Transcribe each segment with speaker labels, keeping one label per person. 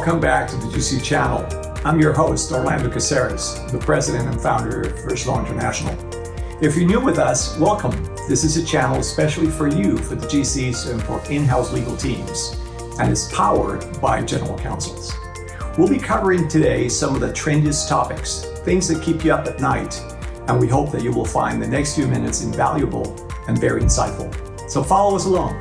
Speaker 1: Welcome back to the GC channel. I'm your host, Orlando Casares, the president and founder of First Law International. If you're new with us, welcome. This is a channel especially for you, for the GCs and for in-house legal teams, and is powered by General Counsels. We'll be covering today some of the trendiest topics, things that keep you up at night, and we hope that you will find the next few minutes invaluable and very insightful. So follow us along.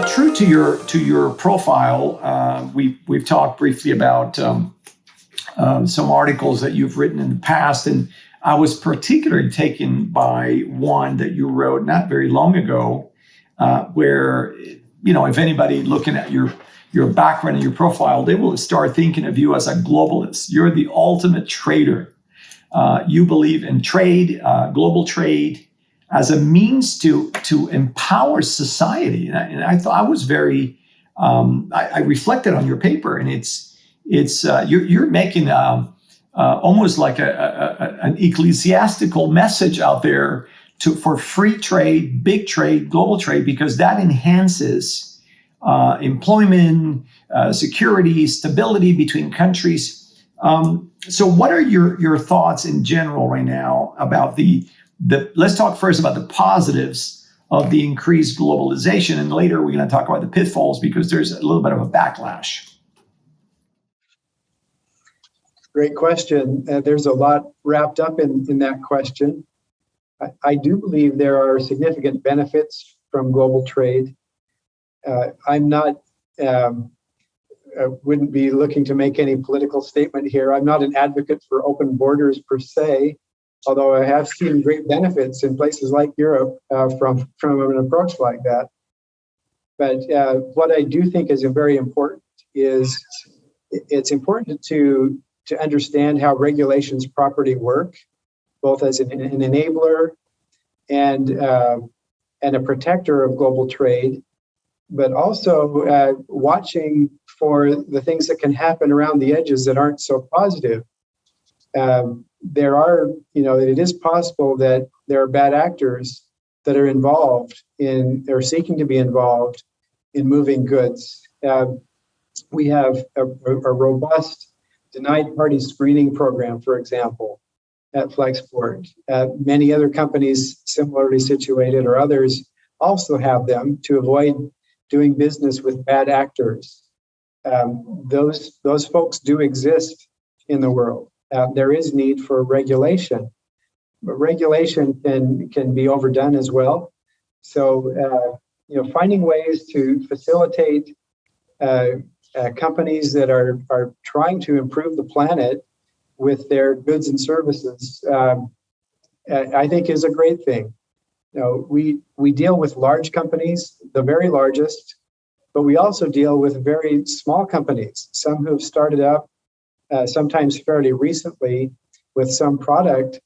Speaker 1: True to your profile, we've talked briefly about some articles that you've written in the past, and I was particularly taken by one that you wrote not very long ago, where if anybody looking at your background and your profile, they will start thinking of you as a globalist. You're the ultimate trader. You believe in trade, global trade, as a means to empower society. And I thought I was very, I reflected on your paper, and you're making almost like an ecclesiastical message out there for free trade, big trade, global trade, because that enhances employment, security, stability between countries. So what are your thoughts in general right now about let's talk first about the positives of the increased globalization, and later we're going to talk about the pitfalls, because there's a little bit of a backlash.
Speaker 2: Great question. There's a lot wrapped up in that question. I do believe there are significant benefits from global trade. I'm not, I wouldn't be looking to make any political statement here. I'm not an advocate for open borders per se, although I have seen great benefits in places like Europe from an approach like that. But what I do think is very important is it's important to understand how regulations properly work, both as an enabler and a protector of global trade, but also watching for the things that can happen around the edges that aren't so positive. It is possible that there are bad actors that are involved or seeking to be involved in moving goods. We have a robust denied party screening program, for example, at Flexport. Many other companies similarly situated or others also have them to avoid doing business with bad actors. Those folks do exist in the world. There is need for regulation, but regulation can be overdone as well. So, finding ways to facilitate companies that are trying to improve the planet with their goods and services, I think is a great thing. We deal with large companies, the very largest, but we also deal with very small companies, some who have started up sometimes fairly recently with some product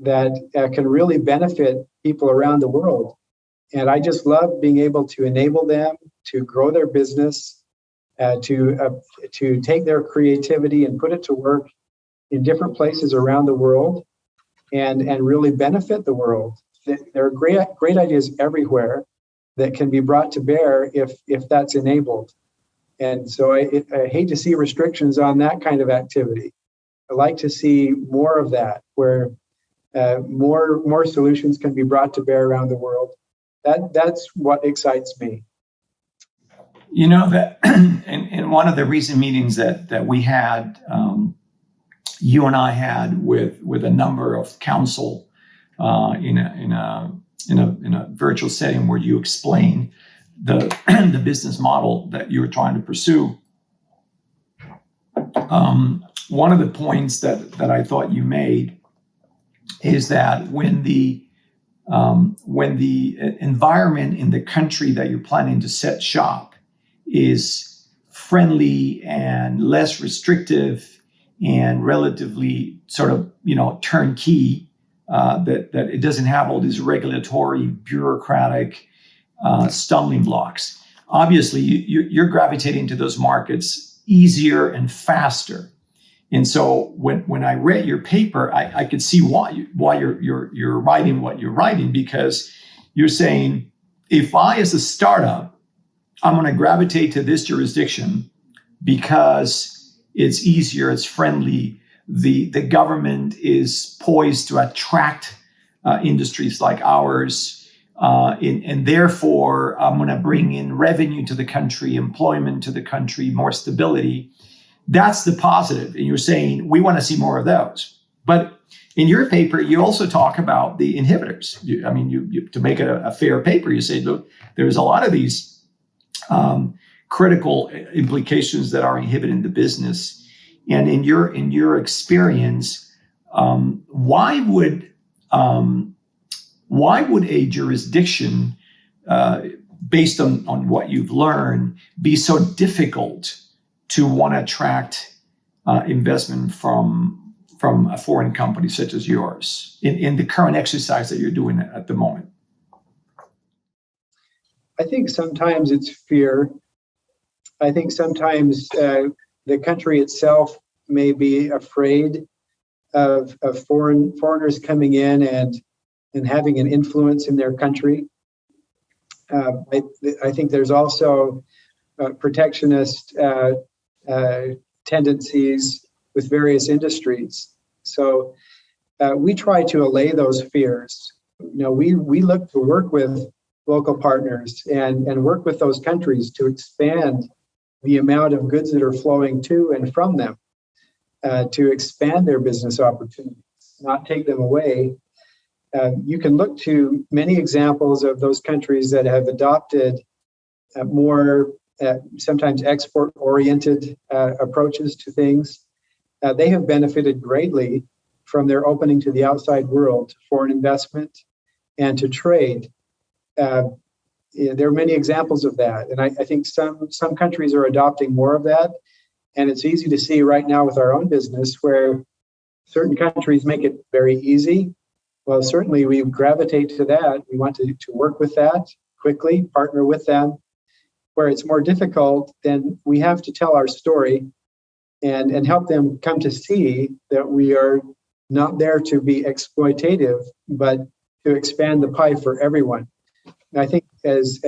Speaker 2: that can really benefit people around the world. And I just love being able to enable them to grow their business, to take their creativity and put it to work in different places around the world and really benefit the world. There are great ideas everywhere that can be brought to bear if that's enabled. And so I hate to see restrictions on that kind of activity. I like to see more of that, where more solutions can be brought to bear around the world. That's what excites me.
Speaker 1: That in one of the recent meetings that we had, you and I had with a number of counsel in a virtual setting, where you explain the business model that you were trying to pursue. One of the points that I thought you made is that when the environment in the country that you're planning to set shop is friendly and less restrictive and relatively sort of turnkey, that it doesn't have all these regulatory, bureaucratic stumbling blocks. Obviously, you're gravitating to those markets easier and faster. And so when I read your paper, I could see why you're writing what you're writing, because you're saying, if I, as a startup, I'm going to gravitate to this jurisdiction because it's easier, it's friendly. The government is poised to attract industries like ours, and therefore I'm going to bring in revenue to the country, employment to the country, more stability. That's the positive. And you're saying we want to see more of those. But in your paper, you also talk about the inhibitors. You to make it a fair paper, you say, look, there's a lot of these critical implications that are inhibiting the business. And in your experience, why would a jurisdiction, based on what you've learned, be so difficult to want to attract investment from a foreign company such as yours in the current exercise that you're doing at the moment?
Speaker 2: I think sometimes it's fear. I think sometimes the country itself may be afraid of foreigners coming in and having an influence in their country. I think there's also protectionist tendencies with various industries. So we try to allay those fears. We look to work with local partners and work with those countries to expand the amount of goods that are flowing to and from them, to expand their business opportunities, not take them away. You can look to many examples of those countries that have adopted more sometimes export-oriented approaches to things. They have benefited greatly from their opening to the outside world, to foreign investment, and to trade. There are many examples of that, and I think some countries are adopting more of that. And it's easy to see right now with our own business where certain countries make it very easy. Well, certainly we gravitate to that. We want to work with that quickly, partner with them. Where it's more difficult, then we have to tell our story and help them come to see that we are not there to be exploitative, but to expand the pie for everyone. And I think as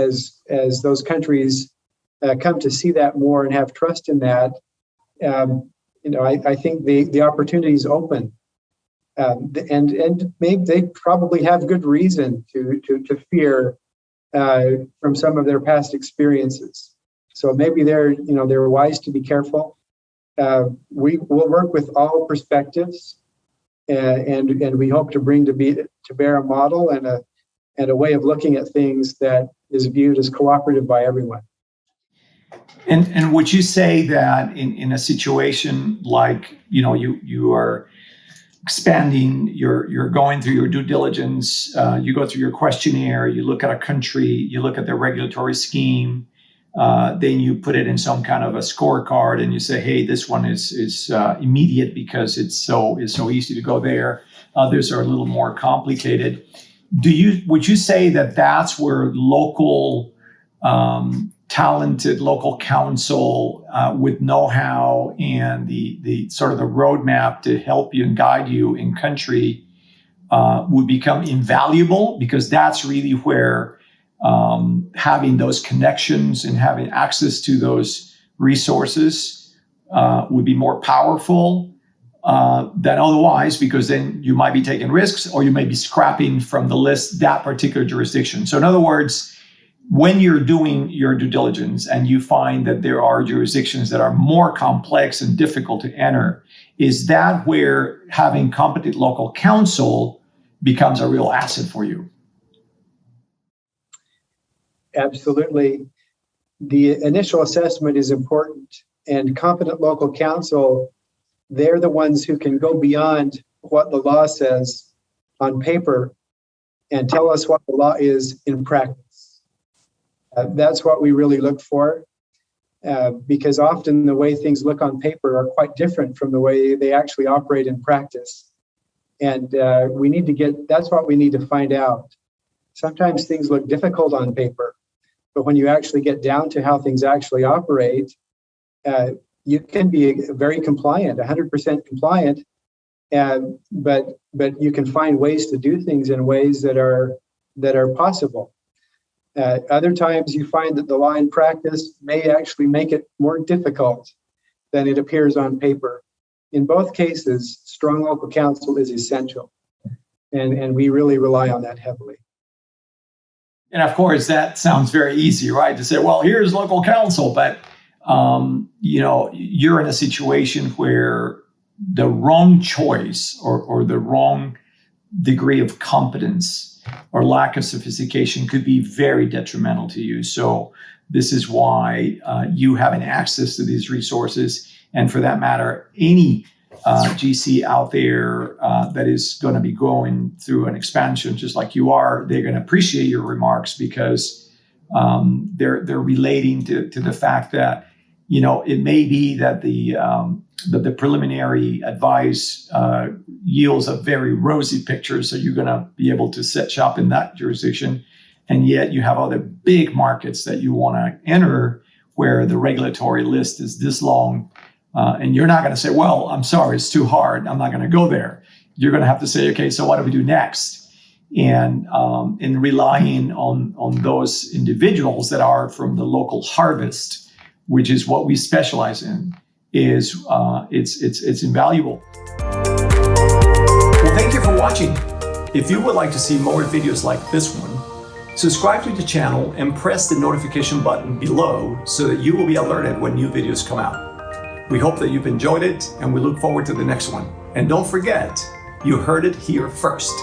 Speaker 2: those countries come to see that more and have trust in that, I think the opportunities open, and maybe they probably have good reason to fear from some of their past experiences. So maybe they're wise to be careful. We will work with all perspectives, and we hope to bring to bear a model and a way of looking at things that is viewed as cooperative by everyone.
Speaker 1: And would you say that in a situation like you are expanding, you're going through your due diligence, you go through your questionnaire, you look at a country, you look at their regulatory scheme, then you put it in some kind of a scorecard and you say, hey, this one is immediate because it's so easy to go there. Others are a little more complicated. Would you say that that's where local talented local counsel with know-how and the sort of the roadmap to help you and guide you in country would become invaluable, because that's really where having those connections and having access to those resources would be more powerful than otherwise, because then you might be taking risks or you may be scrapping from the list that particular jurisdiction. So in other words, when you're doing your due diligence and you find that there are jurisdictions that are more complex and difficult to enter, is that where having competent local counsel becomes a real asset for you?
Speaker 2: Absolutely. The initial assessment is important, and competent local counsel, they're the ones who can go beyond what the law says on paper and tell us what the law is in practice. That's what we really look for, because often the way things look on paper are quite different from the way they actually operate in practice. And that's what we need to find out. Sometimes things look difficult on paper, but when you actually get down to how things actually operate, you can be very compliant, 100% compliant, but you can find ways to do things in ways that are possible. Other times you find that the law in practice may actually make it more difficult than it appears on paper. In both cases, strong local counsel is essential, and we really rely on that heavily.
Speaker 1: And of course, that sounds very easy, right? To say, well, here's local counsel, but you're in a situation where the wrong choice or the wrong degree of competence or lack of sophistication could be very detrimental to you. So this is why you having access to these resources, and for that matter, any GC out there that is going to be going through an expansion, just like you are, they're going to appreciate your remarks because they're relating to the fact that it may be that the preliminary advice yields a very rosy picture, so you're going to be able to set shop in that jurisdiction, and yet you have other big markets that you want to enter where the regulatory list is this long. And you're not going to say, well, I'm sorry, it's too hard, I'm not going to go there. You're going to have to say, okay, so what do we do next? And in relying on those individuals that are from the local harvest, which is what we specialize in, is it's invaluable. Well, thank you for watching. If you would like to see more videos like this one, subscribe to the channel and press the notification button below so that you will be alerted when new videos come out. We hope that you've enjoyed it, and we look forward to the next one. And don't forget, you heard it here first.